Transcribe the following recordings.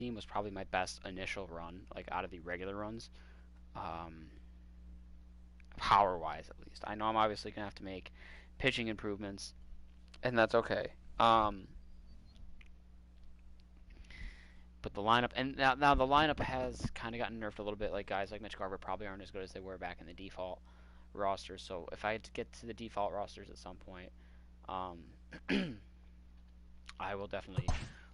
team was probably my best initial run, like out of the regular runs, power wise at least. I know I'm obviously gonna have to make pitching improvements, and that's okay. But the lineup, and now the lineup has kind of gotten nerfed a little bit. Like guys like Mitch Garver probably aren't as good as they were back in the default rosters. So if I had to get to the default rosters at some point, I will definitely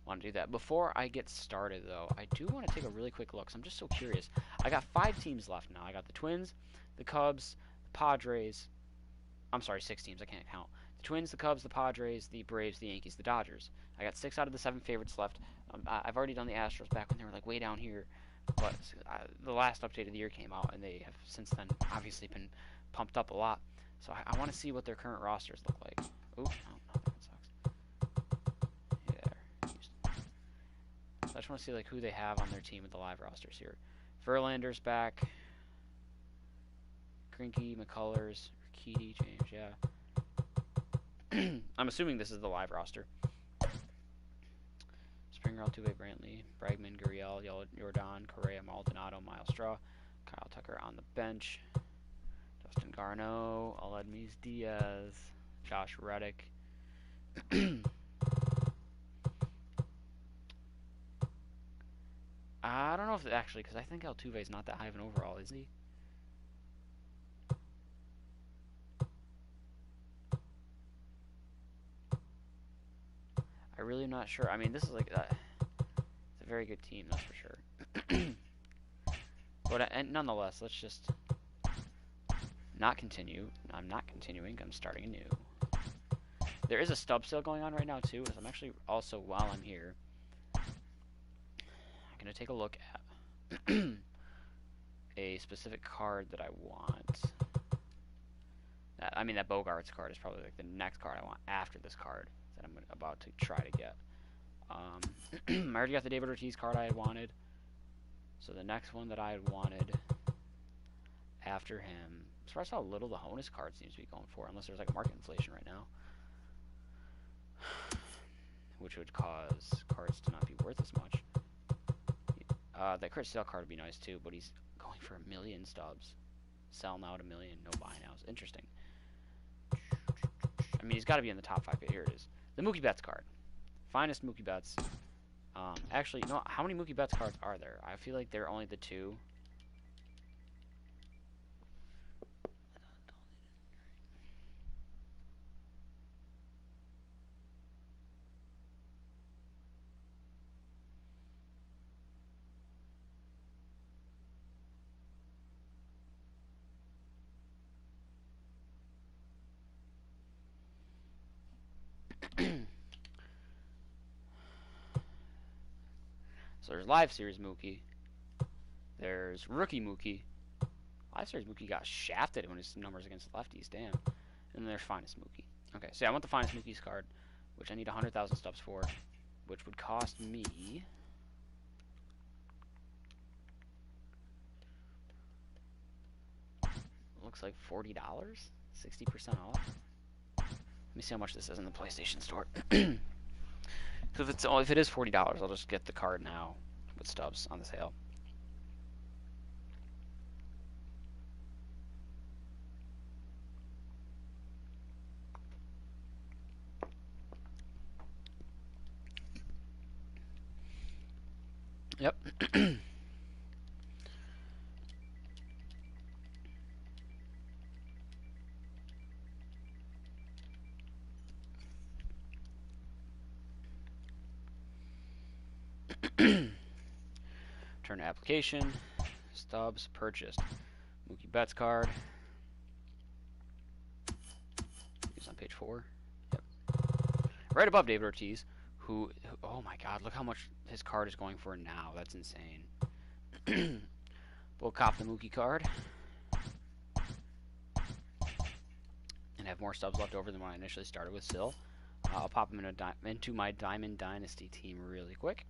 want to do that. Before I get started, though, I do want to take a really quick look. 'Cause I'm just so curious. I got 5 teams left now. I got the Twins, the Cubs, the Padres. I'm sorry, 6 teams. I can't count. The Twins, the Cubs, the Padres, the Braves, the Yankees, the Dodgers. I got 6 out of the 7 favorites left. I've already done the Astros back when they were like way down here, but the last update of the year came out, and they have since then obviously been pumped up a lot. So I want to see what their current rosters look like. Oop, no, that sucks. There. So I just want to see like who they have on their team with the live rosters here. Verlander's back. Greinke, McCullers, Urquidy, James, yeah. I'm assuming this is the live roster. Springer, Altuve, Brantley, Bregman, Gurriel, Jordan, Correa, Maldonado, Miles Straw, Kyle Tucker on the bench, Justin Garneau, Aledmys Diaz, Josh Reddick. I don't know if actually, because I think Altuve is not that high of an overall, is he? I really am not sure. I mean, this is like it's a very good team, that's for sure. But and nonetheless, let's just not continue. I'm not continuing. I'm starting anew. There is a stub sale going on right now too. So I'm actually also while I'm here, I'm gonna take a look at a specific card that I want. I mean, that Bogarts card is probably like the next card I want after this card that I'm about to try to get. I already got the David Ortiz card I had wanted. So the next one that I had wanted after him, as far as how little the Honus card seems to be going for, unless there's like a market inflation right now, which would cause cards to not be worth as much. That Chris Sale card would be nice too, but he's going for 1,000,000 stubs. Sell now at 1,000,000, no buy now. It's interesting. I mean, he's got to be in the top 5. Here it is. The Mookie Betts card. Finest Mookie Betts. Actually, you know, how many Mookie Betts cards are there? I feel like they're only the 2. So there's Live Series Mookie. There's Rookie Mookie. Live Series Mookie got shafted when his numbers against lefties. Damn. And then there's Finest Mookie. Okay, so yeah, I want the Finest Mookie's card, which I need 100,000 stubs for, which would cost me... looks like $40, 60% off. Let me see how much this is in the PlayStation Store. So if it is $40, I'll just get the card now with stubs on the sale. Yep. Turn to application, stubs purchased, Mookie Betts card. It's on page 4. Yep. Right above David Ortiz, who oh my God, look how much his card is going for now. That's insane. We'll cop the Mookie card and have more stubs left over than when I initially started with. Still, I'll pop him into my Diamond Dynasty team really quick.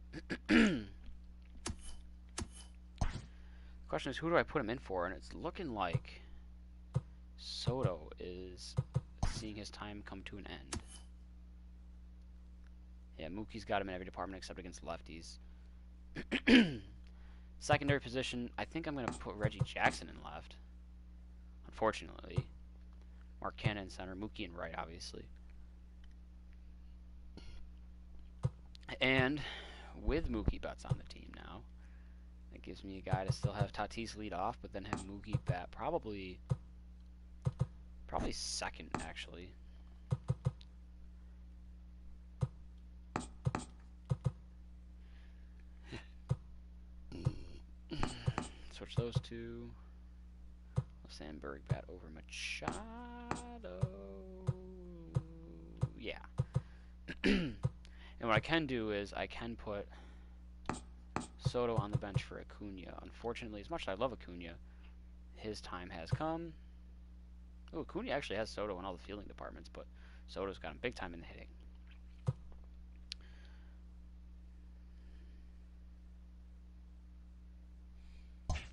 Question is, who do I put him in for? And it's looking like Soto is seeing his time come to an end. Yeah, Mookie's got him in every department except against lefties. Secondary position, I think I'm going to put Reggie Jackson in left. Unfortunately. Mark Cannon in center, Mookie in right, obviously. And with Mookie Betts on the team now, it gives me a guy to still have Tatis lead off, but then have Mookie bat probably second, actually. Switch those two. Sandberg bat over Machado. Yeah. And what I can do is I can put Soto on the bench for Acuna. Unfortunately, as much as I love Acuna, his time has come. Oh, Acuna actually has Soto in all the fielding departments, but Soto's got him big time in the hitting.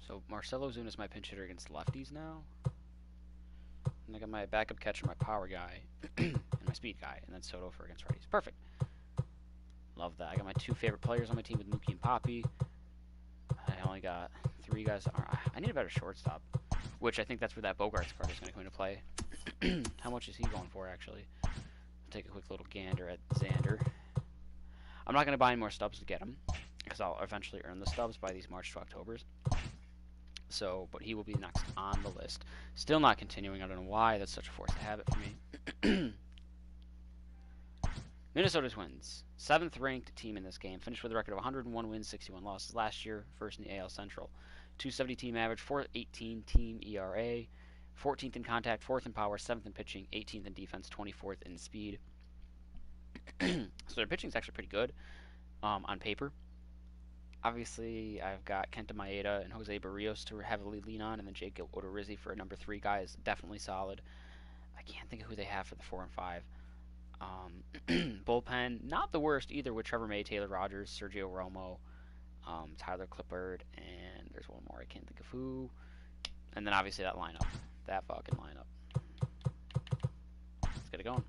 So Marcell Ozuna is my pinch hitter against lefties now. And I got my backup catcher, my power guy, and my speed guy, and then Soto for against righties. Perfect. Love that. I got my two favorite players on my team with Mookie and Poppy. I only got 3 guys. I need a better shortstop, which I think that's where that Bogarts card is going to come into play. How much is he going for, actually? I'll take a quick little gander at Xander. I'm not going to buy any more stubs to get him, because I'll eventually earn the stubs by these March to Octobers. So, but he will be next on the list. Still not continuing. I don't know why. That's such a force of habit for me. Minnesota Twins, 7th ranked team in this game. Finished with a record of 101 wins, 61 losses last year. First in the AL Central. 270 team average, 4.18 team ERA. 14th in contact, 4th in power, 7th in pitching, 18th in defense, 24th in speed. So their pitching is actually pretty good on paper. Obviously, I've got Kenta Maeda and Jose Barrios to heavily lean on, and then Jake Odorizzi for a number 3 guy is definitely solid. I can't think of who they have for the 4 and 5. Bullpen, not the worst either, with Trevor May, Taylor Rogers, Sergio Romo, Tyler Clippard, and there's one more, I can't think of who. And then obviously that lineup. That fucking lineup. Let's get it going.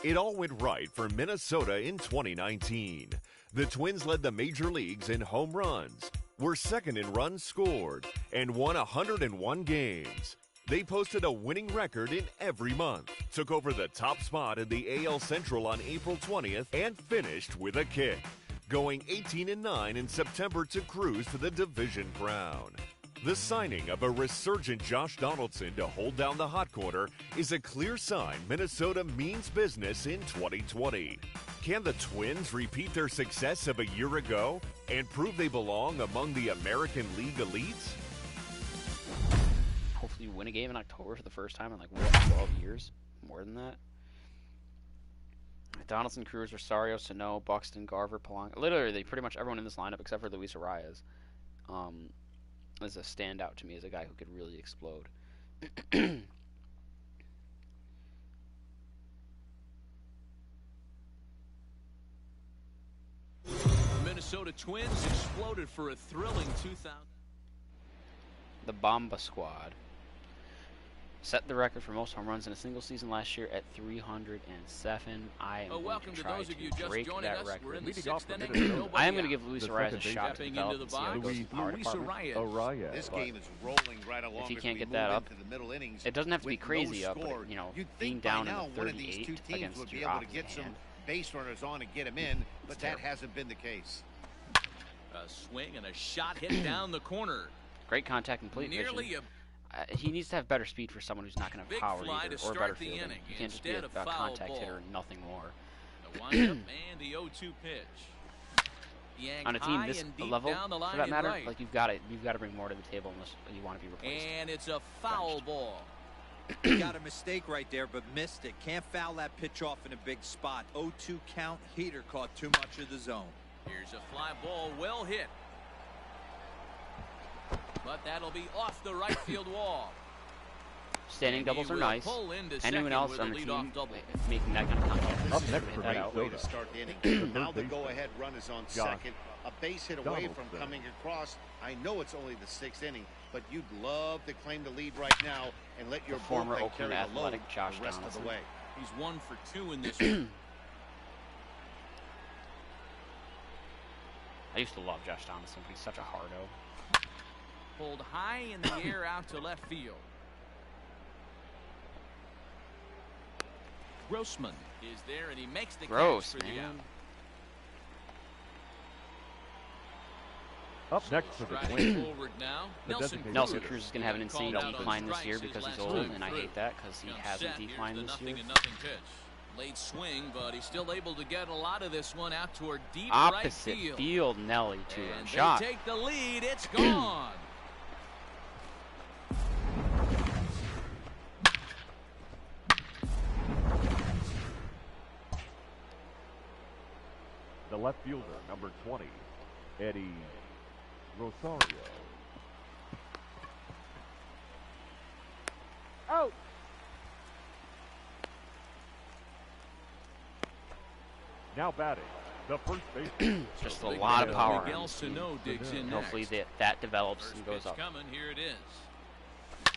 It all went right for Minnesota in 2019. The Twins led the major leagues in home runs, were second in runs scored, and won 101 games. They posted a winning record in every month, took over the top spot in the AL Central on April 20th, and finished with a kick, going 18-9 in September to cruise to the division crown. The signing of a resurgent Josh Donaldson to hold down the hot corner is a clear sign Minnesota means business in 2020. Can the Twins repeat their success of a year ago and prove they belong among the American League elites? Hopefully win a game in October for the first time in like, what, 12 years? More than that? Donaldson, Cruz, Rosario, Sano, Buxton, Garver, Polanco. Literally, pretty much everyone in this lineup except for Luis Arias is a standout to me as a guy who could really explode. Minnesota Twins exploded for a thrilling 2000. The Bomba Squad set the record for most home runs in a single season last year at 307. I am going to try to break that record. I am going to give Luis Arias a shot to develop and see how it goes in the power department. This game is rolling right along. If he can't get that up, it doesn't have to be crazy up, but, you know, being down in the 38 against your opposite hand. Base runners on and get him in, but that hasn't been the case. A swing and a shot hit down the corner. Great contact and plate vision. He needs to have better speed for someone who's not going to power either, or better fielding. He can't just be a contact hitter and nothing more. The windup and the 0-2 pitch. On a team this level, for that matter, like you've got to bring more to the table unless you want to be replaced. And it's a foul ball. He got a mistake right there, but missed it. Can't foul that pitch off in a big spot. 0-2 count. Heater caught too much of the zone. Here's a fly ball, well hit. But that'll be off the right field wall. Standing doubles are nice. Anyone else on the team making that kind of contact? Up next, great way to start the inning. Now the go-ahead run is on second. A base hit away from coming across. I know it's only the 6th inning, but you'd love to claim the lead right now and let your former bullpen carry Oakland the load athletic Josh the rest Donaldson. of the way. He's 1 for 2 in this one. I used to love Josh Donaldson, but he's such a hardo. Pulled high in the air out to left field. Grossman is there, and he makes the catch for the out. Up next for the Striding forward now. Nelson Cruz is going to have an insane decline this year because he's old, and I hate that because he hasn't declined this year. Late swing, but he's still able to get a lot of this one out toward deep Opposite right field, Nelly, two-run and shot. They take the lead. It's gone. The left fielder, number 20, Eddie Rosario. Out. Now batting, the first baseman. Just a lot of power. Miguel Sano digs in Hopefully next. that develops First and goes pitch up. coming. Here it is.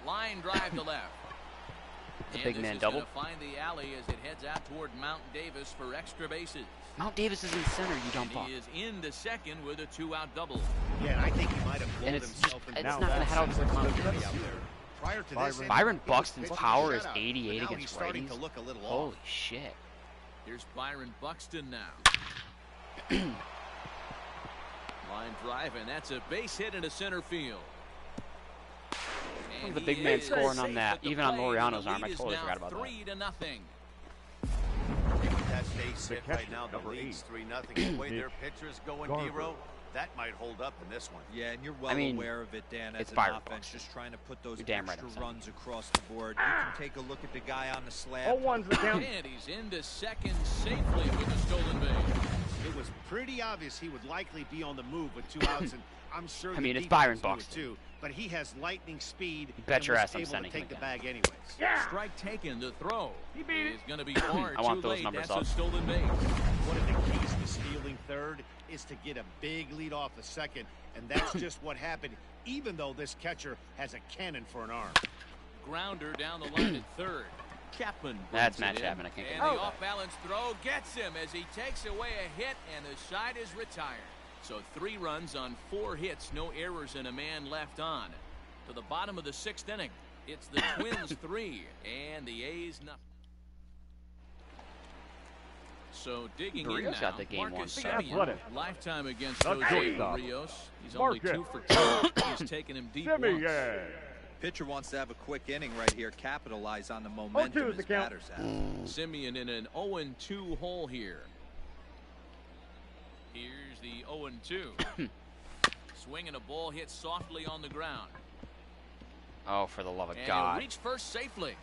Line drive to left. The big man double. Find the alley as it heads out toward Mount Davis for extra bases. Mount Davis is in center, you dumb fuck. He is into second with a 2-out double. Yeah, and I think he might have blown And it's himself just, in it's now not going to head out towards Mount Davis. out there. Prior to this, Byron he was Buxton's pitching power a is shutout, 88 but now against he's starting righties. to look a little Holy off. shit. Here's Byron Buxton now. Line drive, and that's a base hit into center field. And The he big man is scoring safe on that, at the even on plate, and Laureano's the arm. I lead is totally now forgot about that. 3-0. That base hit catcher, right now, the number lead's 8. 3-0. The way their pitcher's going, Garber. D-Row, that might hold up in this one. Yeah, and you're well aware of it, Dan, as it's an Byron offense, Buxton. just trying to put those You're damn right extra I'm saying. runs across the board. You can take a look at the guy on the slab. 0-1's the count. And he's into second safely with a stolen base. It was pretty obvious he would likely be on the move with 2 outs, and I'm sure I mean, the it's Byron defense knew it Buxton. too. But he has lightning speed. You bet and your was ass I'm able to sending him take the again. bag anyways. Strike taken. The throw is going to be far I want too those late. numbers That's up. a stolen base. One of the keys to stealing third is to get a big lead off the second, and that's just what happened, even though this catcher has a cannon for an arm. Grounder down the line at third. Chapman. That's brings Matt it in, Chapman. I can't get And it. the off-balance throw gets him as he takes away a hit, and the side is retired. So 3 runs on 4 hits, no errors, and a man left on. To the bottom of the 6th inning, it's the Twins 3 and the A's nothing. So digging in Barrios now, got the game Marcus one. Semien, Athletic. lifetime against Not Jose shortstop. Barrios. He's Marcus. only 2 for 2. He's taken him deep once. Semien. Pitcher wants to have a quick inning right here, capitalize on the momentum 0-2 is the his count. batter's at. Semien in an 0-2 hole here. Here's the 0-2. Swinging a ball hit softly on the ground. Oh, for the love of And God. he'll reach first safely.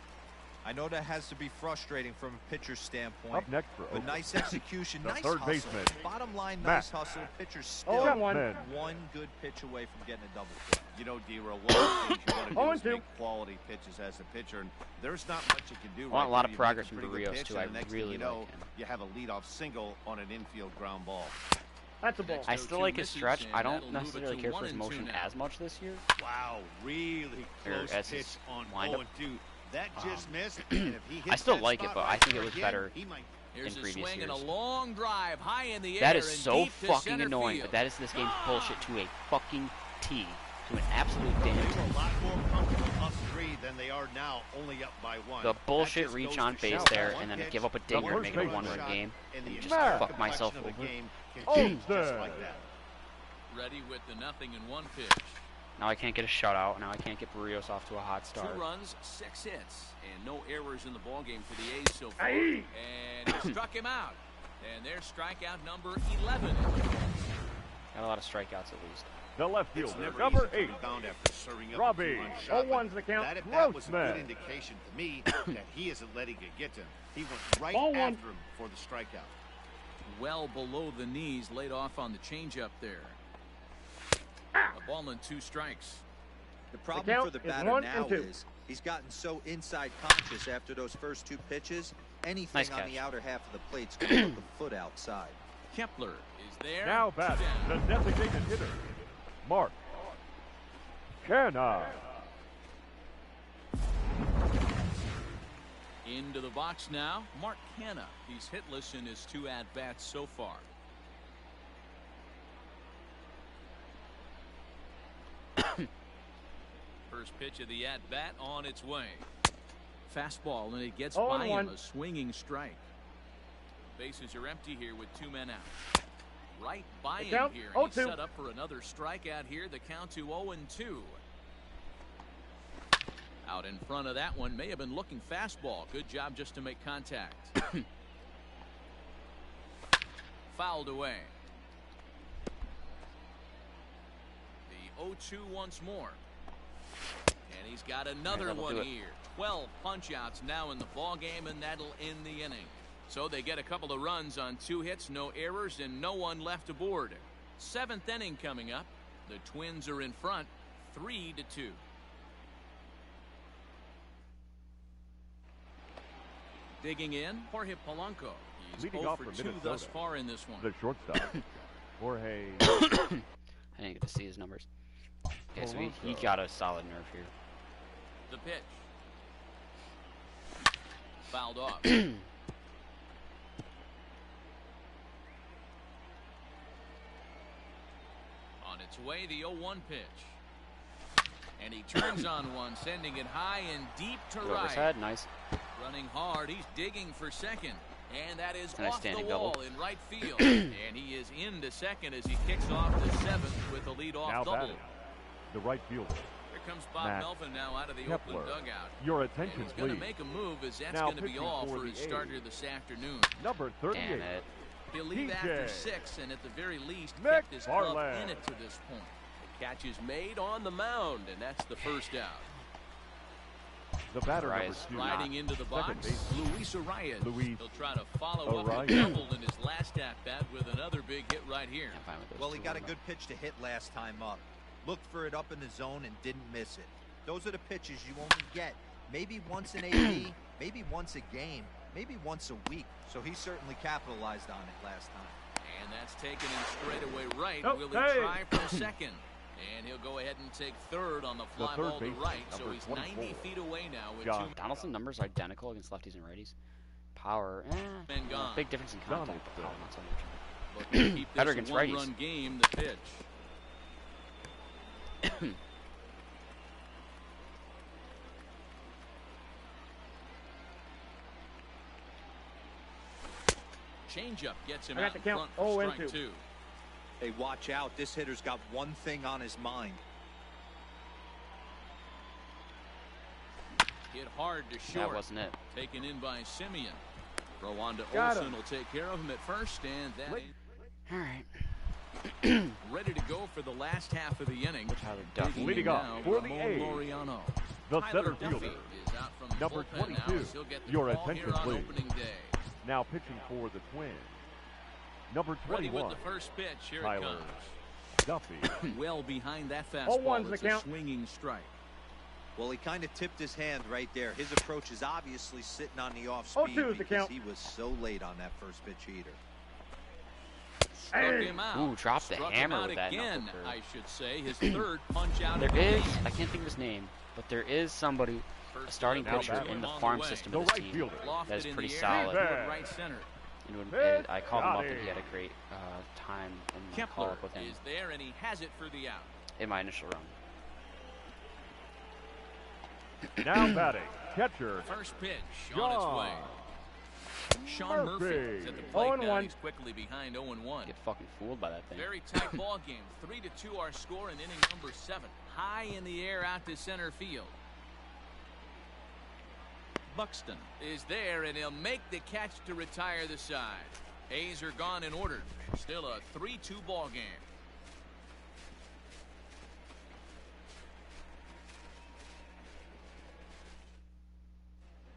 I know that has to be frustrating from a pitcher's standpoint. Up next for But Oakland. nice execution, The nice third hustle. baseman, Bottom line, Matt. nice hustle. Pitcher's still 0-1. one good pitch away from getting a double play. You know, D-Row, one of the things you want to do is 0-2. make quality pitches as a pitcher, and there's not much you can do. I want a lot of You make progress a from pretty good Barrios, pitch, too. and I the next really thing you know, like him. you have a leadoff single on an infield ground ball. That's a ball. I still like his stretch. I don't That'll move it necessarily to care for his 1-2 motion now. as much this year. Wow, really Or close as pitch his on windup. 0-2. That just missed, and if he hits I still that like it, spot but I right think there it was again, better he might. Here's in a previous swing and a years. long drive high in the That air is and so deep to fucking center annoying, field. but that is this game's bullshit to a fucking T. To an absolute damn They T. were a lot more comfortable up 3 than they are now, only up by 1. The That bullshit just reach goes on to base show there, one and then pitch, give up a dinger and first make it a baseman. one-run game. and the Just entire fuck myself complexion of the over. game can Oh, change just there. like that. Ready with the 0-1 pitch. Now I can't get a shutout. Now I can't get Barrios off to a hot 2 start. runs, 6 hits, and no errors in the ballgame for the A's so far. Aye. And he struck him out. And there's strikeout number 11 in the ball. Got a lot of strikeouts at least. The left It's fielder, never number easy to 8. rebound after serving up a Robbie. 2-run shot, 0-1's the count. That at bat was a good Grossman. indication to me that he isn't letting it get to him. He went right Ball one. after him for the strikeout. Well below the knees, laid off on the changeup there. A ball and 2 strikes. The problem count for the is batter 1 now and 2. is he's gotten so inside conscious after those first 2 pitches. Anything Nice on catch. the outer half of the plate's going to look a foot outside. Kepler is there. Now batting, the Down. designated hitter, Mark Canna. Into the box now, Mark Hanna. He's hitless in his 2 at-bats so far. First pitch of the at-bat on its way. Fastball, and it gets 0-1. by him, a swinging strike. Bases are empty here with 2 men out. Right by him count, here. And he's 0-2. set up for another strikeout here. The count to 0-2. Out in front of that one, may have been looking fastball. Good job just to make contact. Fouled away. The 0-2 once more. And he's got another one here. 12 punch-outs now in the ball game, and that'll end the inning. So they get a couple of runs on 2 hits, no errors, and no one left aboard. 7th inning coming up. The Twins are in front, 3-2. Digging in, Jorge Polanco. He's Leading 0 off for for 2 Minnesota, thus far in this one. the shortstop, Jorge. I didn't get to see his numbers. Okay, so he got a solid nerve here. The pitch. Fouled off. On its way, the 0-1 pitch. And he turns on one, sending it high and deep to Over his right. head, nice. Running hard, he's digging for second. And that is Nice off the standing wall double. in right field. And he is into second as he kicks off the 7th with a leadoff Now double. batting, the right fielder. Here comes Bob Matt Melvin now out of the Kepler. open dugout. Your And attention, he's going to please. make a move as that's Now going to be pitching all for for the his A's. starter this afternoon. Number 38. Damn it. He'll leave DJ. after 6 and at the very least Mick kept his club Farland. in it to this point. The catch is made on the mound, and that's the first out. The batter, number Arias 2. Riding into the box, Second Luis Arias. Luis He'll try to follow up the Arias. double in his last at-bat with another big hit right here. I'm fine with those Well, he two got a lineup. good pitch to hit last time up. Looked for it up in the zone and didn't miss it. Those are the pitches you only get maybe once in AB, maybe once a game, maybe once a week. So he certainly capitalized on it last time. And that's taken in straight away right. Oh, Will he hey. try for second? And he'll go ahead and take third on the fly third ball to baseman, right. So number he's 24. 90 feet away now with Josh 2 Donaldson's numbers are identical against lefties and righties. Power, men gone. big difference in contact, but power Donaldson. not so much. Looking to keep Better this a against righties. one-run game. The pitch. Changeup gets him I got out the in count. front for 0-2. strike 2. Hey, watch out. This hitter's got one thing on his mind. Hit hard to That short. wasn't it. Taken in by Simeon. Throw on to Got Olsen him. will take care of him at first, and that Wait. is All right. ready to go for the last half of the inning. Tyler Duffy. Digging Leading in off now, for the Ramon A's, Laureano. the Tyler center Duffy fielder. is out from the Number bullpen now, 22. as he'll get the Your call attention, here on please. opening day. Now pitching for the Twins. Number Ready with 21, the first pitch. Here Tyler it comes. Duffy. Well behind that 0-1's fastball. the It's a count. swinging strike. Well, he kind of tipped his hand right there. His approach is obviously sitting on the off speed 0-2 is the because count. he was so late on that first pitch heater. Struck Hey. him out. Ooh, dropped the Struck hammer him out with that again, knuckle curve. I should say. His third punch out There of the is, game. I can't think of his name, but there is somebody, a First starting delivery pitcher to in him the on farm way. system The of this right team. fielder. Lofted That's in pretty the solid. air toward right center. And I called him up and he had a great time in my call Kepler up with him is there, and he has it for the out. in my initial run. Now batting, catcher First pitch on its way. Sean Murphy is at the plate now. 0-1. He's quickly behind 0-1. Get fucking fooled by that thing. Very tight ball game. 3-2 our score in inning number 7. High in the air out to center field. Buxton is there, and he'll make the catch to retire the side. A's are gone and ordered. Still a 3-2 ball game.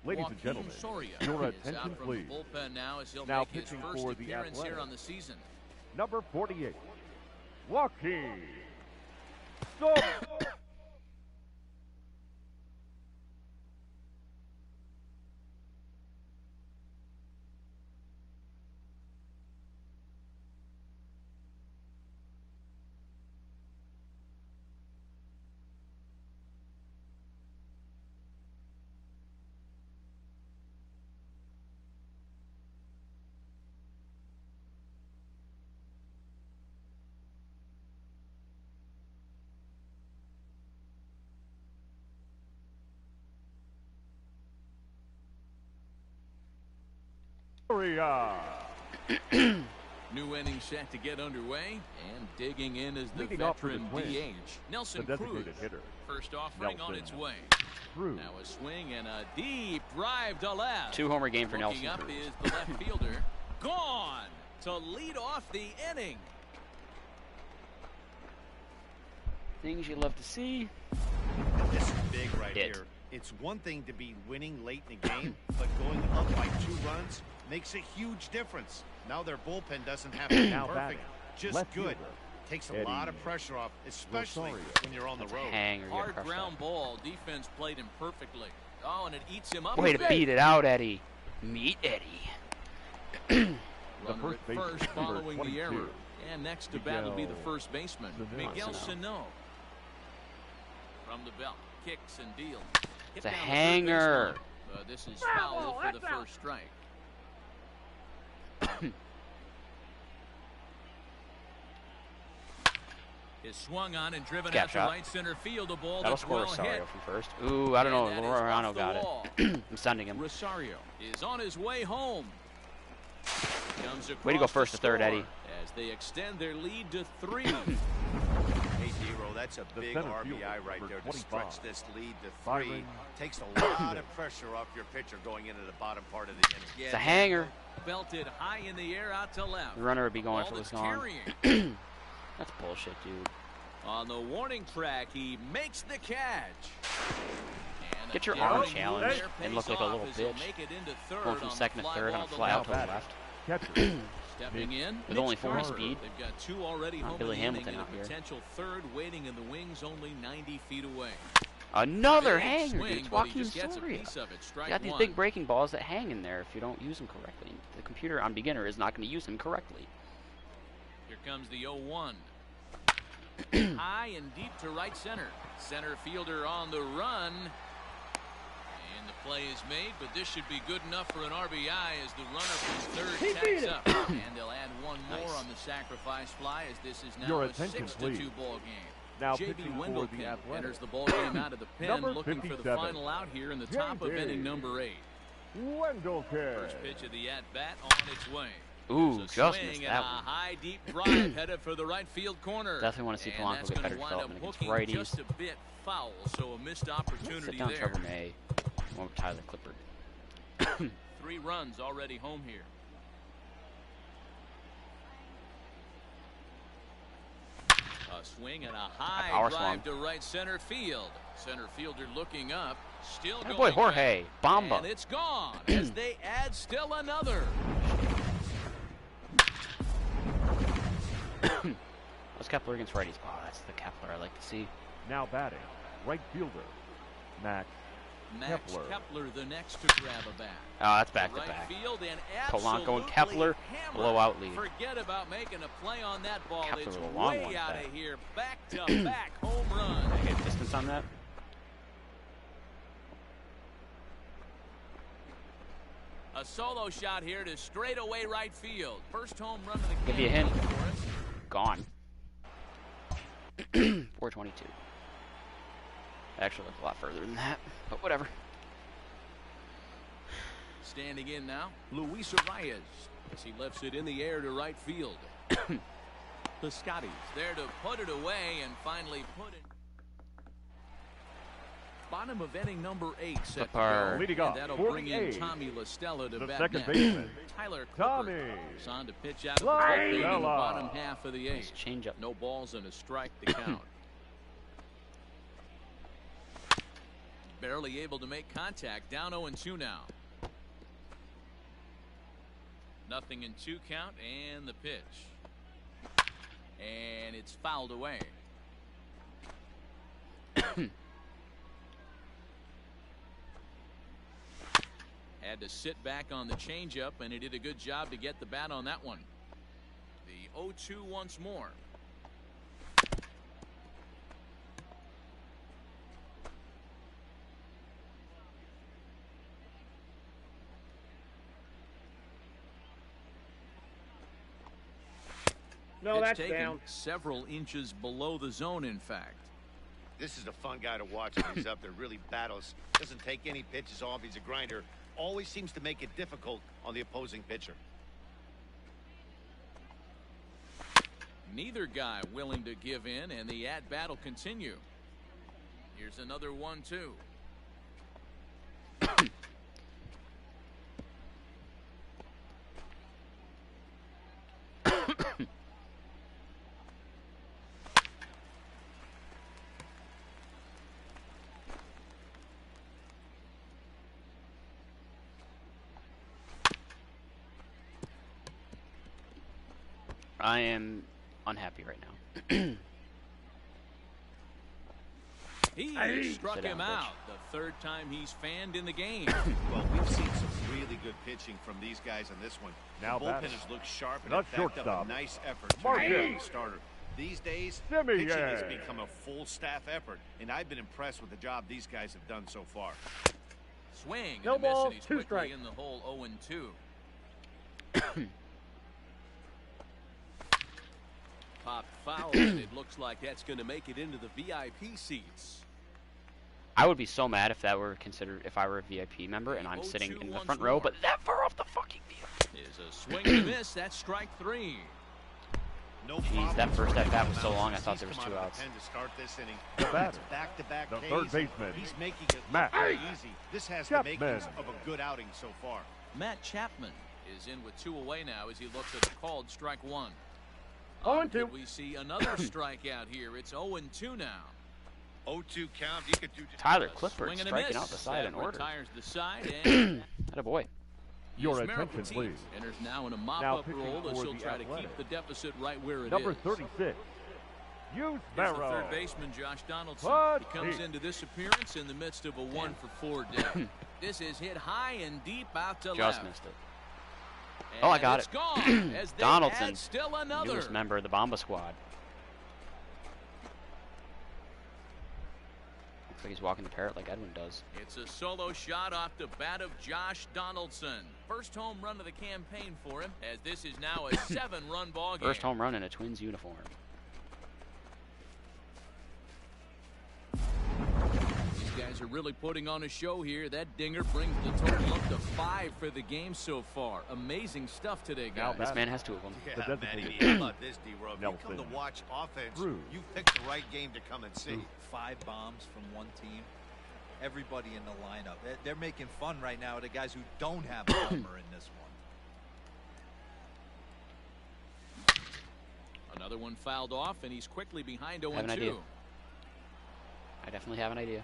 Ladies and Joaquin gentlemen, Soria your is attention, out from please. the bullpen now as he'll Now make his pitching first for the appearance here Athletics. on the season. number 48, Joaquin Soria. New inning set to get underway, and digging in is the Leading off for the veteran Twins, DH, Nelson the Cruz. designated hitter. First offering on Nelson its way. Cruz. Now a swing and a deep drive to left. 2-homer game for Looking Nelson up Cruz. is the left fielder. Gone to lead off the inning. Things you love to see. This is big right Hit. here. It's one thing to be winning late in the game, but going up by 2 runs makes a huge difference. Now their bullpen doesn't have to be Now perfect, batting, just left good. fielder, Takes a Eddie lot of pressure off, especially Rosario. when you're on the That's a road. hanger. You Hard gotta crush ground that. ball. Defense played him perfectly. Oh, and it eats him up. Way a to bit. beat it out, Eddie. Meet Eddie. Runner first at baseman, first number following 22, the error. And next to bat will be the Miguel first baseman, Sano. Miguel Sano. Sano. From the belt, kicks and deals. It's Hit a down the third hanger. baseline. This is foul for the first strike. Is swung on and driven Gap out shot. to right center field. A ball That'll that's score well Rosario hit. from first. Ooh, I don't know. And that is Lorano off the got wall. it. I'm sending him. Rosario is on his way home. Comes Way to go across first to third, score Eddie. As they extend their lead to 3. Hey, Zero, that's a The big center RBI fielder, right number there to 25, stretch this lead to 3. Byron Takes a lot of pressure off your pitcher going into the bottom part of the inning. It's a hanger. Belted high in the air out to left. The runner would be going Ball if it was that's gone. carrying. That's bullshit, dude. On the warning track, he makes the catch. And Get your a arm big challenged move there and look pays like a off little as he'll bitch. make it into third Going from on the second to fly third on ball a fly out to the batting. left. Catcher. Stepping in. With only Mitch 40 Garver. speed. They've got 2 already Not home Billy in the inning Hamilton and out a here. potential third waiting in the wings only 90 feet away. Another Big hanger, swing, dude. It's but he Joaquin just gets a Soria. piece of it. Strike You got these one. big breaking balls that hang in there if you don't use them correctly. The computer on beginner is not going to use them correctly. Here comes the 0-1. High and deep to right center. Center fielder on the run. And the play is made, but this should be good enough for an RBI as the runner from third tags up. And they'll add one more Nice. on the sacrifice fly as this is now Your a attention, 6-2 please. ball game. Now J.B. pitching for the Wendlekin Athletics. enters the ball game out of the pen, Number looking for the 57, final out here in the top of J.B. inning number 8. Wendlekin. First pitch of the at-bat on its way. Ooh, There's a just swing missed and that a one. high deep drive headed for the right field corner. Definitely want to see And Polanco that's get gonna better wind up development against hooking righties. just a bit foul, so a missed opportunity Sit down, there. Trevor May. One with Tyler Clippard. 3 runs already home here. A swing and a high power drive swung. to right center field. Center fielder looking up, still That going boy back. Jorge, Bomba. And it's gone as they add still another. What's Kepler against righties? Oh, that's the Kepler I like to see. Now batting, right fielder, Max Max Kepler. Kepler the next to grab a bat. Oh, that's back to Right back. field and Polanco and absolutely Kepler, hammered. blowout lead. Forget about making a play on that ball. Kepler It's with a long way one out back. of here. Back to back home run. Can I get distance on that? A solo shot here to straightaway right field. First home run of the Give you a campaign hint. for it. Gone. 422. Actually, looked a lot further than that, but whatever. Standing in now, Luis Arias as he lifts it in the air to right field. The Scotties there to put it away and finally put it. Bottom of inning number 8 set to Clipper. go. Leading And off that'll for bring the in A's, Tommy LaStella to the bat second next. baseman, Tyler Tommy Clipper is on to pitch out of the LaStella. bullpen in the bottom half of the 8th. Nice changeup. No balls and a strike to count. Barely able to make contact. Down 0-2 now. Nothing in 2 count and the pitch. And it's fouled away. Had to sit back on the changeup, and he did a good job to get the bat on that one. The 0-2 once more. No, It's that's taken down. several inches below the zone, in fact. This is a fun guy to watch when he's up there. Really battles. Doesn't take any pitches off. He's a grinder. always seems to make it difficult on the opposing pitcher. Neither guy willing to give in, and the at-bat will continue. Here's another 1-2. I am unhappy right now. He struck Sit down, him out. The third time he's fanned in the game. Well, we've seen some really good pitching from these guys on this one. Now the batting. bullpenners look sharp and Not have backed up shortstop. a nice effort to Marcus. make the starter. These days, Simeon. pitching has become a full staff effort, and I've been impressed with the job these guys have done so far. Swing No and a miss, ball, and he's two quickly strikes. in the hole. 0-2. Pop foul, and it looks like that's going to make it into the VIP seats. I would be so mad if that were considered, if I were a VIP member and I'm sitting in the front row, but that far off the fucking field. Is a swing and a miss. That's strike 3. No Jeez, problem that first throwing at-bat the was so mound long, I since thought he's there was come 2 out of outs. the pen to start this inning. The batter. It's back-to-back The Ks, third and baseman. he's making it look Matt very easy. This has the Chapman. makings of a good outing so far. Matt Chapman is in with 2 away now as he looks at a called strike 1. 0-2. Could we see another strikeout here? It's 0-2 now. 0-2 count. You could do just Tyler A Clifford swing and a striking miss. out the side That in order. retires the side, and Attaboy. Your Yusmeiro attention, Petit please. enters now in a Now mop-up pitching role as for he'll the try to keep Athletics. the deficit right where it is. Number 36. Here's the Yusmeiro. third baseman, Josh Donaldson. What? He comes into this appearance in the midst of a 1-for-4 day. This is hit high and deep out to Just left. missed it. And Oh, I got it's it. Gone, as they Donaldson, add still another. newest member of the Bomba Squad. Looks like he's walking the parrot like Edwin does. It's a solo shot off the bat of Josh Donaldson. First home run of the campaign for him, as this is now a 7-run ball game. First home run in a Twins uniform. These guys are really putting on a show here. That dinger brings the total up to 5 for the game so far. Amazing stuff today, Now guys. This man has 2 of them. Yeah, The designated Matty, how about this, D-Rob? You come to Nelson. watch offense. Cruz. You picked the right game to come and see. 5 bombs from one team. Everybody in the lineup. They're making fun right now of the guys who don't have a homer in this one. Another one fouled off, and he's quickly behind 0-2. Have an idea. I definitely have an idea.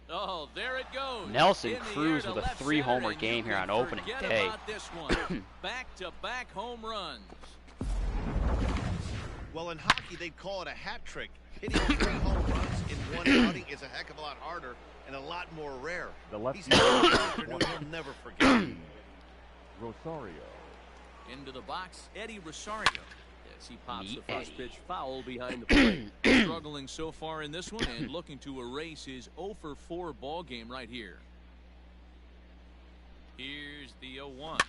Oh, there it goes. Nelson In the Cruz air to with a left 3-homer center, and game you here can on opening forget day. about this one. Back-to-back home runs. Well, in hockey, they'd call it a hat trick. Hitting 3 home runs in one outing is a heck of a lot harder and a lot more rare. The lefty. He's an afternoon he'll never forget. Rosario. Into the box, Eddie Rosario. As he pops Me the first Eddie. pitch foul behind the plate. Struggling so far in this one and looking to erase his 0-for-4 ball game right here. Here's the 0-1.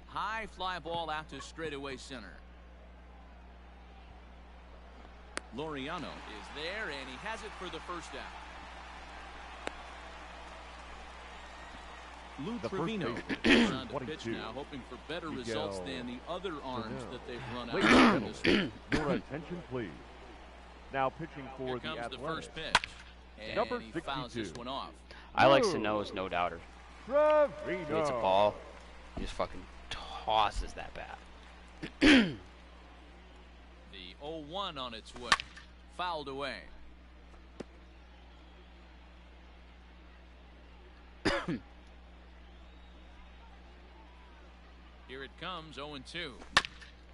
High fly ball out to straightaway center. Laureano is there, and he has it for the first out. Lou The first Trevino baseman, is on the pitch 22. now, hoping for better Miguel results than the other arms Trevino. that they've run Ladies out and in this gentlemen, one. your attention, please. Now pitching for Here the comes the Athletics. first pitch. And Number he fouls this 62. one off. I like Sano's no doubter. Trevino. He hits a ball. He just fucking tosses that bat. The 0-1 on its way. Fouled away. Here it comes, 0-2.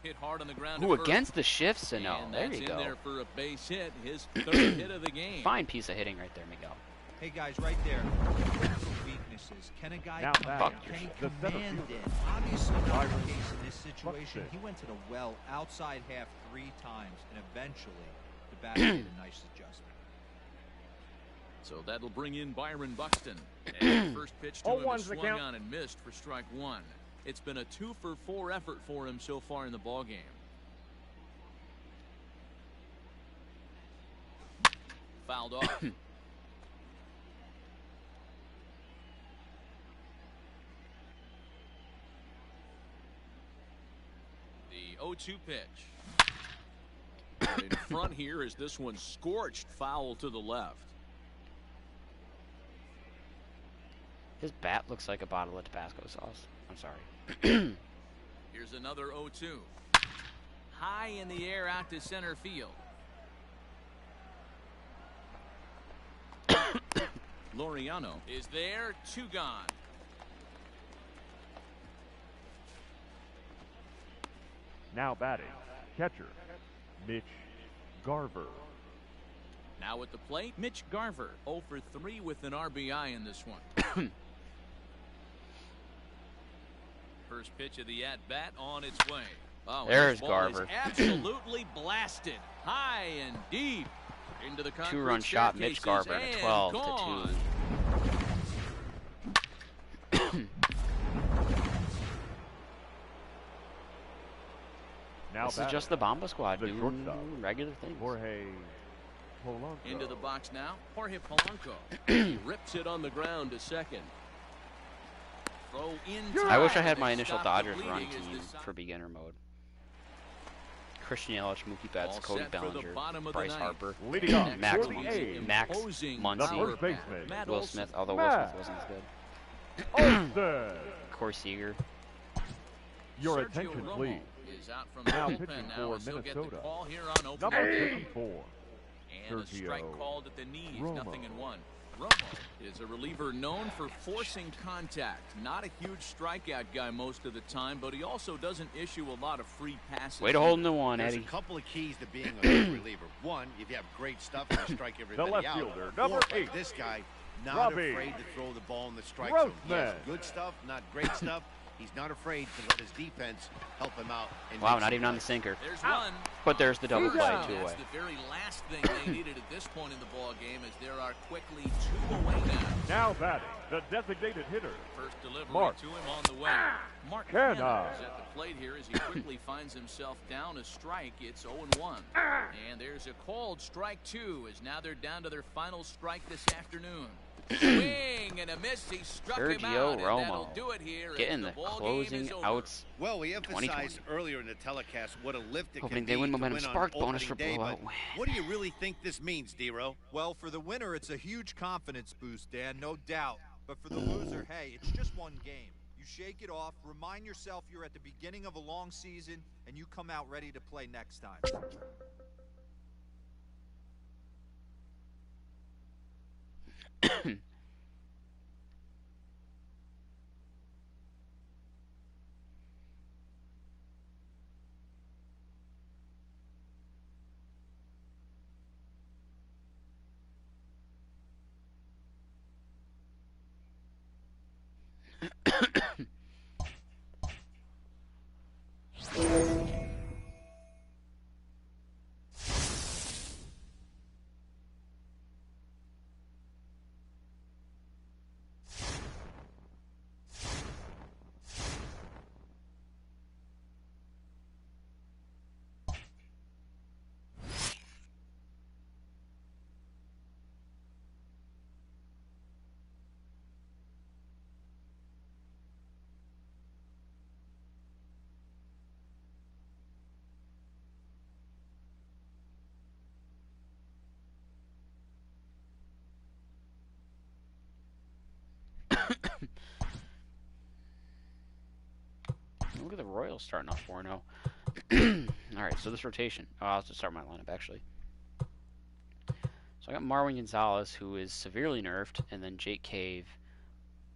Hit hard on the ground. Ooh, at first. against the shift, Sano. And There that's you in go. there for a base hit, his third hit of the game. Fine piece of hitting right there, Miguel. Hey guys, right there. Look for weaknesses. Can a guy Now come batting, in? Can he the center command fielder. it? Obviously not the Byron case in this situation. Buxton. He went to the well outside half 3 times, and eventually the batter made a nice adjustment. So that'll bring in Byron Buxton. And the first pitch to him is swung count. on and missed for strike one. It's been a 2-for-4 effort for him so far in the ballgame. Fouled off. The 0-2 pitch. In front here is this one scorched foul to the left. His bat looks like a bottle of Tabasco sauce. I'm sorry. Here's another 0-2. High in the air out to center field. Laureano is there, 2 gone. Now batting, catcher, Mitch Garver. Now at the plate, Mitch Garver, 0 for 3 with an RBI in this one. First pitch of the at-bat on its way. Oh, there's ball Garver. Is absolutely blasted, high and deep into the concrete 2-run shot, Mitch staircases, Garver, and 12-2. Now This is batting, just the Bomba squad the doing shortstop, regular things. Jorge Polanco. Into the box now, Jorge Polanco. He rips it on the ground to second. Throw in I wish I time, had and my they initial stop the Dodgers run bleeding as team this- for beginner mode. Christian Yelich, Mookie Betts, All Cody set for the Bellinger, bottom of the Bryce ninth. Harper, Leading off Max for the Muncy, A's, Max Opposing the Muncy, first baseman, Matt Will Olson. Smith, although Will Matt. Smith wasn't as good. Olsen. Corey Seager. Your Sergio attention, Romo please. is out from the Now bullpen pitching now for as he'll get the Minnesota. call here on opening Number day. 54. And a Sergio strike called at the knees, Romo. 0-1. Romo is a reliever known for forcing contact. Not a huge strikeout guy most of the time, but he also doesn't issue a lot of free passes. Way to hold him to one, There's Eddie. a couple of keys to being a good reliever. One, if you have great stuff, you strike everybody left out. fielder, Or, number like 8, this guy, not Robbie afraid to throw the ball in the strike zone. He has Grossman. good stuff, not great stuff. He's not afraid to let his defense help him out. And Wow, make not some even on the plays. sinker. There's one. But there's the double play, That's 2 away. That's the very last thing they needed at this point in the ball game, as there are quickly 2 away now. Now batting, the designated hitter, First delivery Mark to him on the way. Mark Canna. Canna is at the plate here as he quickly finds himself down a strike. It's 0-1. And there's a called strike 2, as now they're down to their final strike this afternoon. Swing and a miss. He struck him Sergio out, and that'll Romo do it here. getting as the ball game closing is over. outs. Well, we emphasized 2020. earlier in the telecast what a lift it Opening can day win be to momentum win on spark bonus for opening day, blowout but win. what do you really think this means, D-Row? Well, for the winner, it's a huge confidence boost, Dan, no doubt. But for the loser, hey, it's just one game. You shake it off, remind yourself you're at the beginning of a long season, and you come out ready to play next time. Look at the Royals starting off 4-0. Alright, so this rotation. Oh, I'll just start my lineup, actually. So I got Marwin Gonzalez, who is severely nerfed, and then Jake Cave.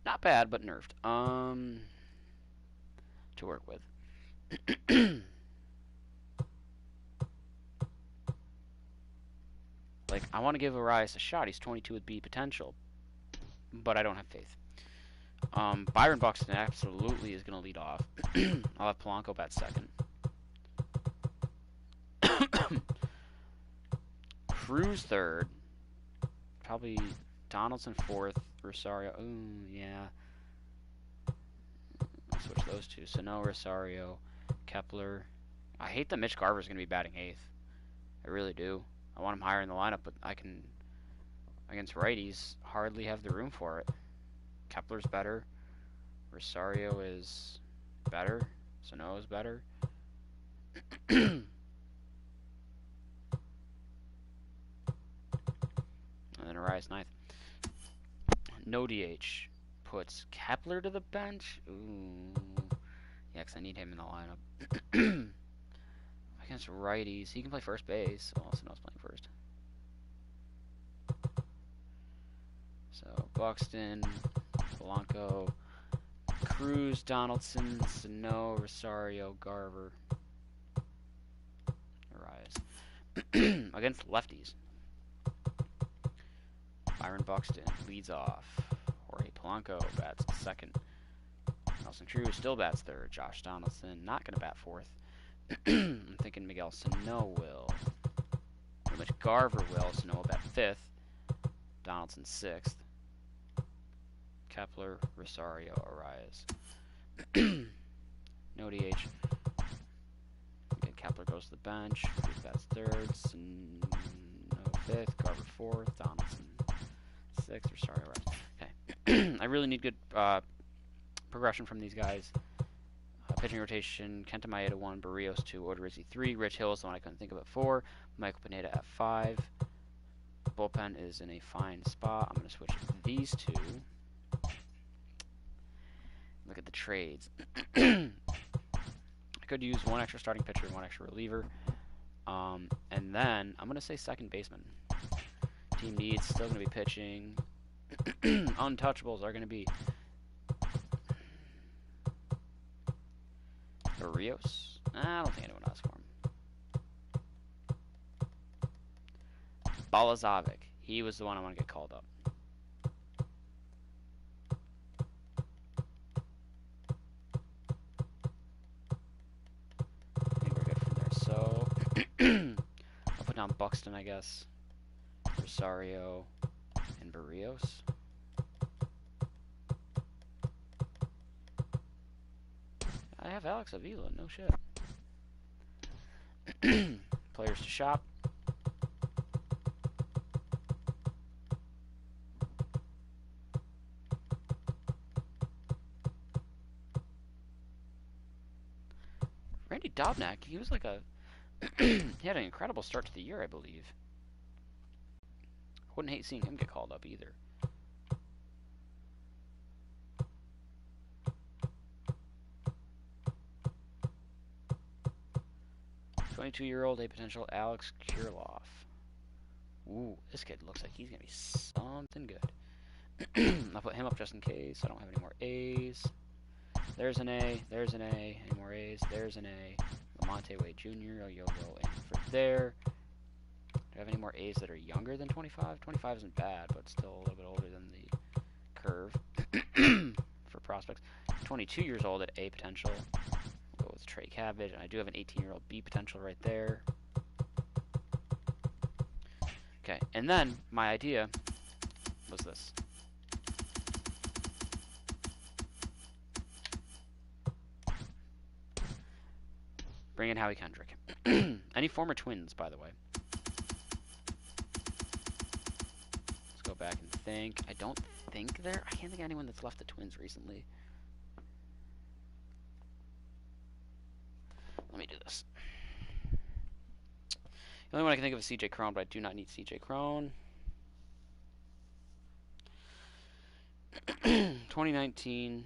Not bad, but nerfed. To work with. Like, I want to give Arias a shot. He's 22 with B potential. But I don't have faith. Byron Buxton absolutely is going to lead off. I'll have Polanco bat second. Cruz third. Probably Donaldson 4th. Rosario. Ooh, yeah. I'll switch those two. Sano, Rosario, Kepler. I hate that Mitch Garver's going to be batting 8th. I really do. I want him higher in the lineup, but I can, against righties, hardly have the room for it. Kepler's better. Rosario is better. Sano is better. And then Arias 9th. No DH. Puts Kepler to the bench. Ooh. Yeah, because I need him in the lineup. Against righties. He can play first base. Oh, Sano's playing first. So, Buxton, Polanco, Cruz, Donaldson, Sano, Rosario, Garver, Arias. Against lefties. Byron Buxton leads off. Jorge Polanco bats second. Nelson Cruz still bats third. Josh Donaldson not going to bat fourth. I'm thinking Miguel Sano will. Pretty much Garver will. Sano will bat fifth. Donaldson sixth. Kepler, Rosario, Arias. No DH. Okay, Kepler goes to the bench. Cruz bats third. Sano fifth. Garver fourth. Donaldson sixth. Rosario, Arias. Okay. I really need good progression from these guys. Pitching rotation, Kenta Maeda 1, Barrios 2, Odorizzi 3, Rich Hill is the one I couldn't think of at 4, Michael Pineda at 5. Bullpen is in a fine spot. I'm going to switch these two. Look at the trades. I could use one extra starting pitcher and one extra reliever. And then I'm going to say second baseman. Team needs, still going to be pitching. Untouchables are going to be Barrios. I don't think anyone asked for him. Balazovic. He was the one I want to get called up. I think we're good from there. So, I'll put down Buxton, I guess. Rosario and Barrios. I have Alex Avila, no shit. Players to shop. Randy Dobnak, he was like a he had an incredible start to the year, I believe. Wouldn't hate seeing him get called up either. '22-year-old A potential Alex Kirilloff. Ooh, this kid looks like he's gonna be something good. I'll put him up just in case. I don't have any more A's. There's an A. There's an A. Any more A's? There's an A. Lamonte Wade Jr. Oh, you'll go in for there. Do I have any more A's that are younger than 25? 25 isn't bad, but still a little bit older than the curve for prospects. 22 years old at A potential. We'll go with Trey Cabbage, and I do have an 18-year-old B potential right there. Okay, and then my idea was this. Bring in Howie Kendrick. Any former Twins, by the way. Let's go back and think. I don't think I can't think of anyone that's left the Twins recently. Let me do this. The only one I can think of is CJ Cron, but I do not need CJ Cron. 2019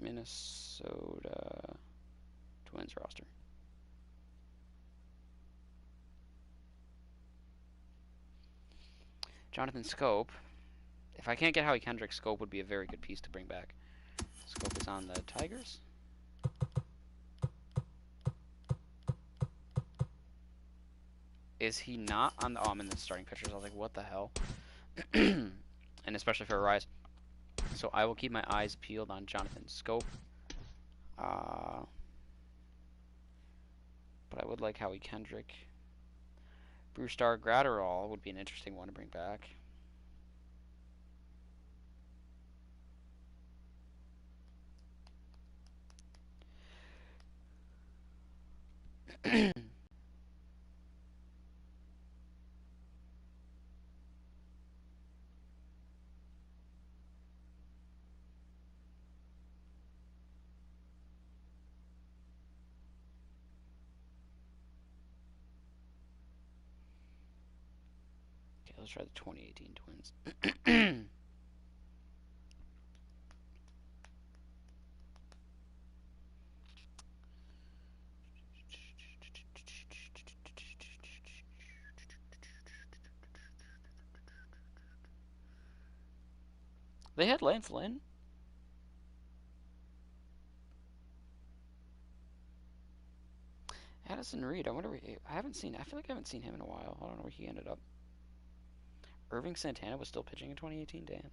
Minnesota Twins roster. Jonathan Scope. If I can't get Howie Kendrick, Scope would be a very good piece to bring back. Scope is on the Tigers. Is he not on the... Oh, I'm in the starting pitchers. I was like, what the hell? And especially for Arias. So I will keep my eyes peeled on Jonathan Scope. But I would like Howie Kendrick. Brewstar Gratterall would be an interesting one to bring back. Let's try the 2018 Twins. They had Lance Lynn. Addison Reed. I wonder where I haven't seen. I feel like I haven't seen him in a while. I don't know where he ended up. Irving Santana was still pitching in 2018. Damn.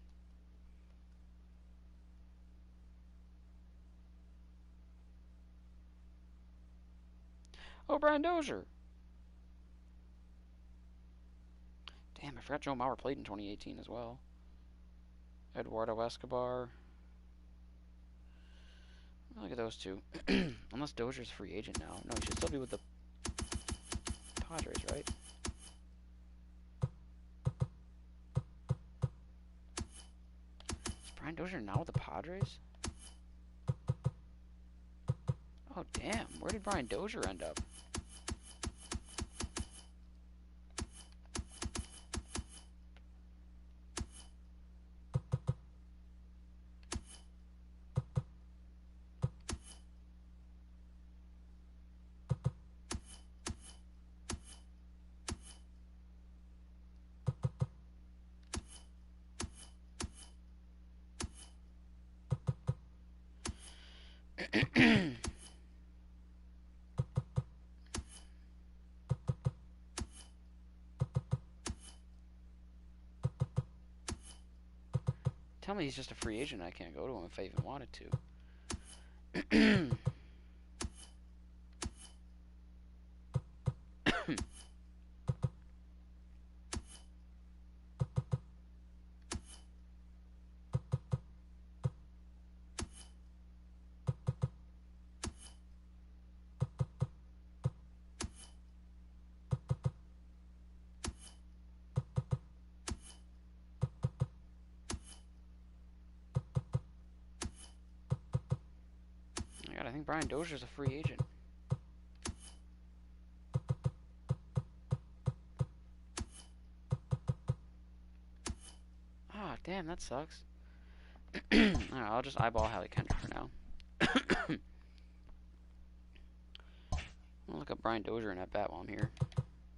Oh, Brian Dozier. Damn, I forgot Joe Mauer played in 2018 as well. Eduardo Escobar. Look at those two. Unless Dozier's a free agent now. No, he should still be with the Padres, right? Is Brian Dozier now with the Padres? Oh, damn. Where did Brian Dozier end up? Tell me he's just a free agent. I can't go to him if I even wanted to. I think Brian Dozier's a free agent. Ah, damn, that sucks. Alright, I'll just eyeball Hallie Kendrick for now. I'll look up Brian Dozier in at bat while I'm here.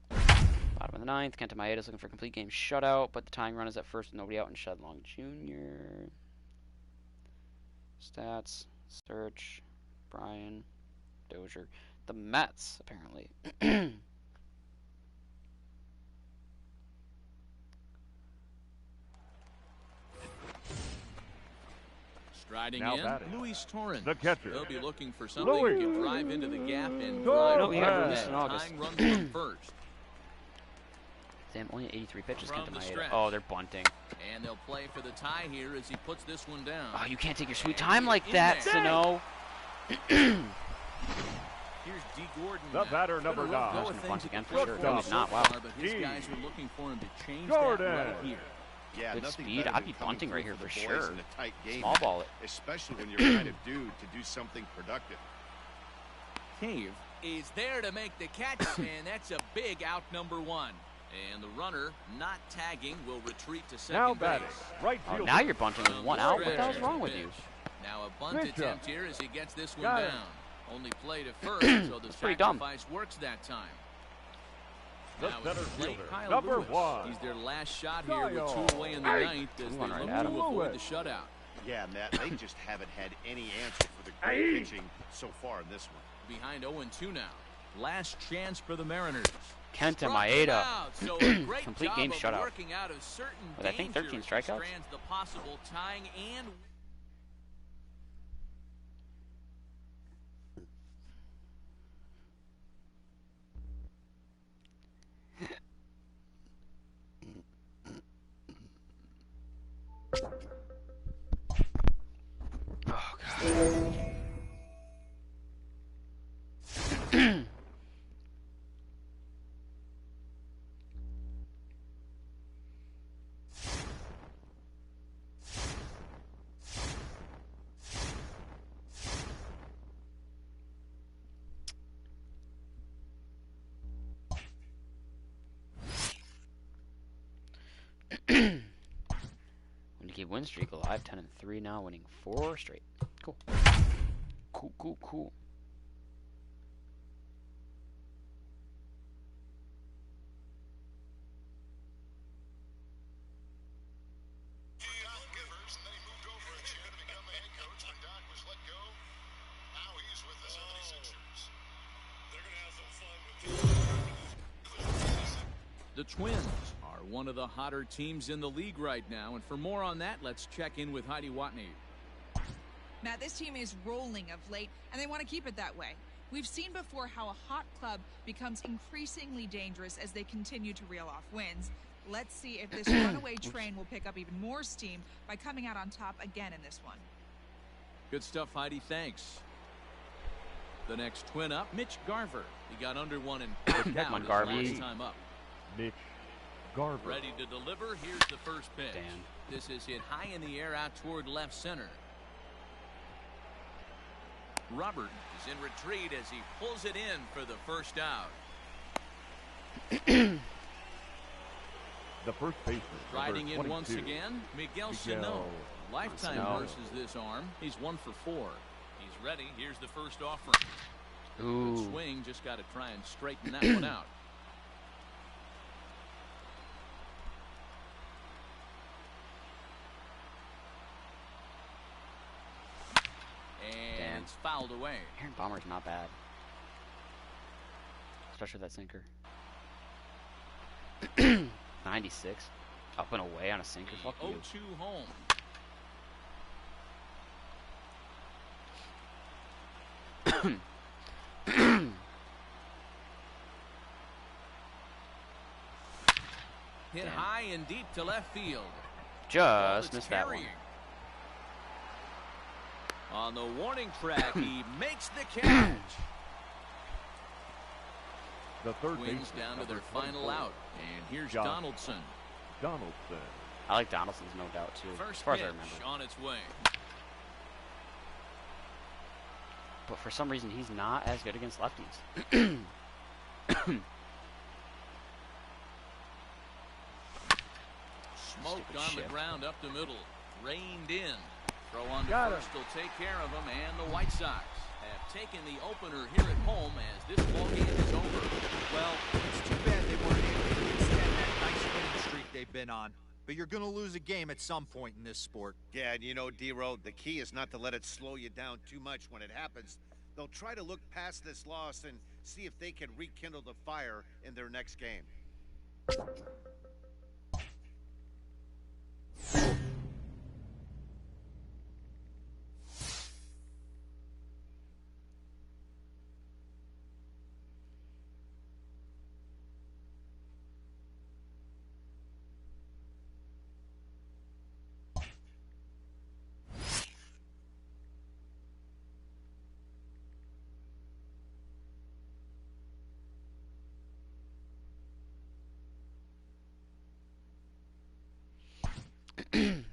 Bottom of the ninth, Kenta Maeda's looking for a complete game shutout, but the tying run is at first with nobody out, and Shedlong Jr. Stats, search, Brian Dozier. The Mets, apparently. Striding Now in, batting. Luis Torrens. The catcher. They'll be looking for something Luis. who can drive into the gap and Torrens. drive No, we had over Luis that in August. tying run from first. Damn, only 83 pitches, From Kenta the Maeda. stretch. Oh, they're bunting. And they'll play for the tie here as he puts this one down. Oh, you can't take your sweet And time he's like in that, there. Sano. Here's D. Gordon. The batter, Gonna number go nine. with Gonna things bunt at again the for plate sure. No, so he's not. Wow. far, But his D. guys are looking for him to change Gordon. that right here. Yeah, Good nothing speed. better I'd than be coming bunting through right here for for the boys sure. in a tight game, Small ball it. especially when you're trying to do something productive. Cave is there to make the catch, and that's a big out number one. And the runner, not tagging, will retreat to second Now base. batting. Right Oh, fielder. now you're bunting with From one the out. What the stretch hell's wrong to with you? pitch. Now a bunt Pitch attempt up. here as he gets this one Got it. down. Only play to first, so the That's pretty dumb. sacrifice works that time. The Now center it's the plate, fielder. Kyle Number Lewis. one. He's their last shot here with Kyle. 2 away in the ninth as they Come on, look right to at him. avoid the shutout. Yeah, Matt, they just haven't had any answer for the great pitching so far in this one. Behind 0-2 now. Last chance for the Mariners. Kenta Struck him Maeda. out, so a great Complete job game of shutout. working out of certain With, I think, 13 danger as he strikeouts. strands the possible tying and When you keep win streak alive, 10-3 now, winning 4 straight. Cool. Cool. The Twins are one of the hotter teams in the league right now, and for more on that, let's check in with Heidi Watney. Matt, this team is rolling of late, and they want to keep it that way. We've seen before how a hot club becomes increasingly dangerous as they continue to reel off wins. Let's see if this runaway train will pick up even more steam by coming out on top again in this one. Good stuff, Heidi. Thanks. The next Twin up, Mitch Garver. He got under one and down his last time up. Mitch Garver. Ready to deliver. Here's the first pitch. Dan. This is hit high in the air out toward left center. Robert is in retreat as he pulls it in for the first out. The first baseman. Riding in 22, once again, Miguel Sano. Lifetime Sano. versus this arm. He's 1 for 4. He's ready. Here's the first offering. Ooh. Good swing. Just got to try and straighten that one out. And it's fouled away. Aaron Bomber's not bad. Especially with that sinker. 96. Up and away on a sinker. Fuck The you. 0-2 home. Hit high and deep to left field. Just missed that one. On the warning track, he makes the catch. The third Wings baseman. down to their number final 24, out. And here's Josh Donaldson. Donaldson. I like Donaldson's, no doubt, too. As First far as I pitch remember. on its way. But for some reason, he's not as good against lefties. Smoked Stupid on the shit. ground up the middle. Reined in. Throw on to Got him. first will take care of him. And the White Sox have taken the opener here at home as this ballgame is over. Well, it's too bad they weren't able to extend that nice winning streak they've been on. But you're going to lose a game at some point in this sport. Yeah, and you know, D-Row, the key is not to let it slow you down too much when it happens. They'll try to look past this loss and see if they can rekindle the fire in their next game.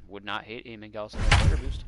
Would not hate a Miguel Sano player boost.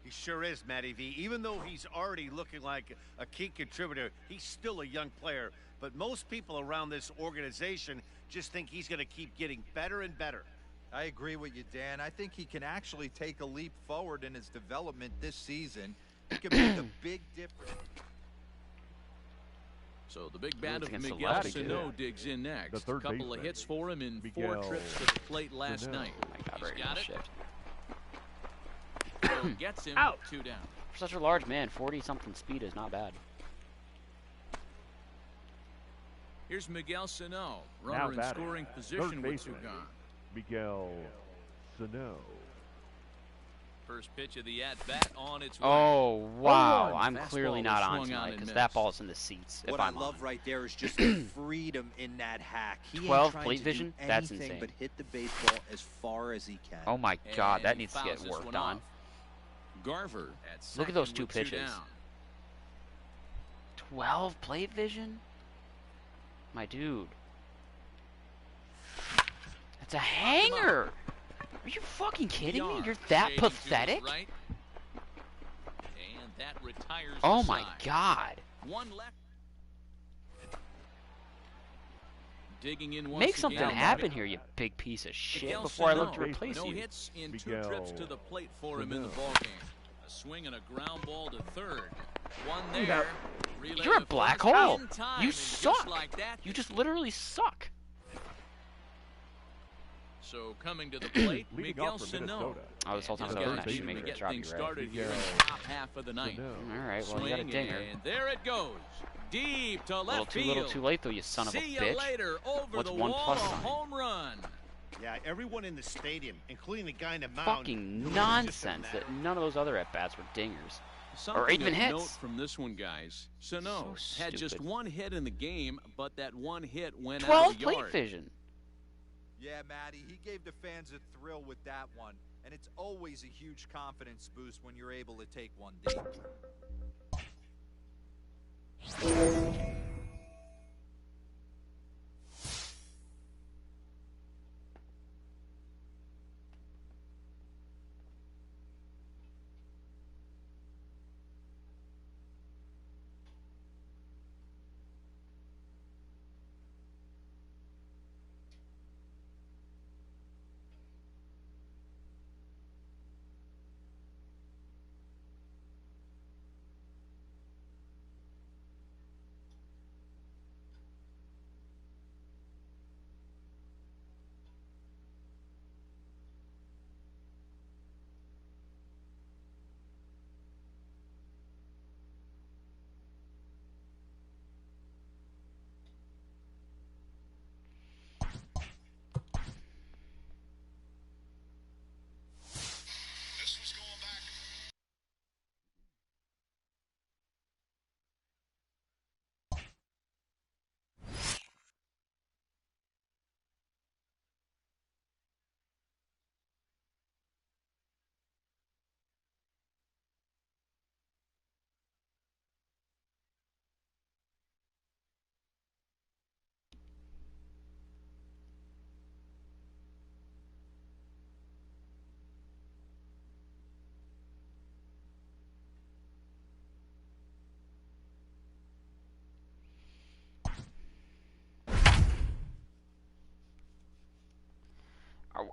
He sure is, Matty V. Even though he's already looking like a key contributor, he's still a young player. But most people around this organization just think he's going to keep getting better and better. I agree with you, Dan. I think he can actually take a leap forward in his development this season. It can make a big difference. So the big bat of against the Miguel lefty, Sano too. digs in next. The third Couple of baseman, hits for him in 4 Miguel trips to the plate last Sano. night. Oh my God, He's right got in the it. shift. So gets him. Out. 2 down. For such a large man, 40-something speed is not bad. Here's Miguel Sano, Now runner in batting, scoring third position with 2 baseman, gone. Miguel Sano. First pitch of the at-bat on its way. Oh, wow. 0-1. I'm Fastball clearly was not on swung on tonight and because that missed. ball's in the seats. If What I I'm love on. right there is just the freedom in that hack. He 12 ain't trying plate to vision? do That's anything insane. but hit the baseball as far as he can. Oh my God, And that he needs to fouls get this worked one on. off. Garver at Look at those second 2 with pitches. down. 12 plate vision? My dude. That's a hanger! Are you fucking kidding me? PR You're that shading to his pathetic? right. And that retires Oh the my side. God. One left. Digging in once Make something again. happen here, you big piece of shit, Miguel before I look to Sano. replace No you. hits in 2 Miguel trips to the plate for him in the Sano. ballgame. A swing and a ground ball to third. One there. Relay You're a to black first hole. in time, You and just suck. like that, You just literally suck. So coming to the plate, Leading Miguel off for Sano. Minnesota. Oh, this whole time He's I got was a actually chance making to a get drop things you right. started here in Miguel the top half of the ninth. Sano. Alright, well, you got a Swing, dinger. and there it goes. Deep to A little left too field. little too late, though, you son of a See you bitch. later. Over What's the 1 wall, plus a sign? home run. Yeah, everyone in the stadium, including the guy in the mound. Fucking knew it was just a nonsense matter that none of those other at-bats were dingers. Something even of hits. note from this one, guys. Sano So had just stupid. 1 hit in the game, but that 1 hit went out 12 of the plate yard. vision. Yeah, Matty, he gave the fans a thrill with that one. And it's always a huge confidence boost when you're able to take one deep.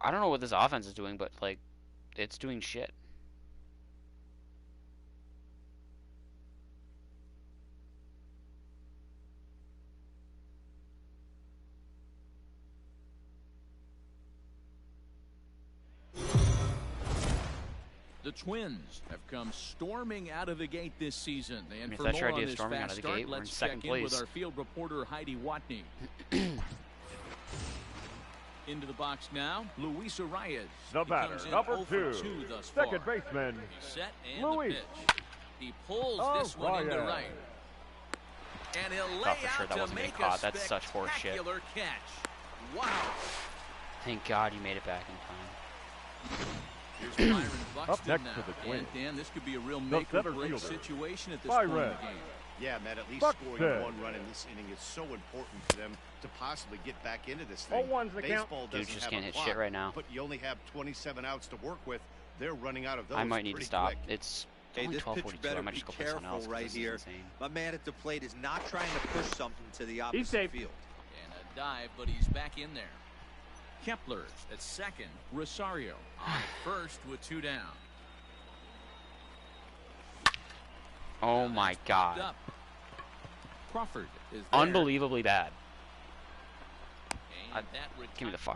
I don't know what this offense is doing, but, like, it's doing shit. The Twins have come storming out of the gate this season. And if for that's your more on idea, this storming out fast of the start, gate, we're in let's second check in with place. our field reporter Heidi Watney. Into the box now, Luis Arias. The He batter, comes in number 0 for 2, 2 thus far. second baseman, He's set and Luis. the pitch. He pulls this one into Arias. right. And he'll lay Thought for sure out that to wasn't being make caught. a That's such horse shit. spectacular catch. Wow. Thank God you made it back in time. Here's Byron Buxton next now. for the Twins, And Dan, this could be a real the make or center break fielder, situation at this point in the Byron. game. Yeah, Matt, at least Buxton. scoring 1 run in this inning is so important for them to possibly get back into this thing. 0-1's the count. Baseball Dude doesn't just have can't a hit clock, shit right now. but you only have 27 outs to work with. They're running out of those I might need to pretty stop. quick. It's Hey, only this pitcher 12:42. I better might be just go play someone careful else 'cause right this is here. insane. My man at the plate is not trying to push something to the opposite safe. field. And a dive, but he's back in there. Kepler at second. Rosario on first with 2 down. Oh my God. Up. Crawford is there. Unbelievably bad. And that Give me the fuck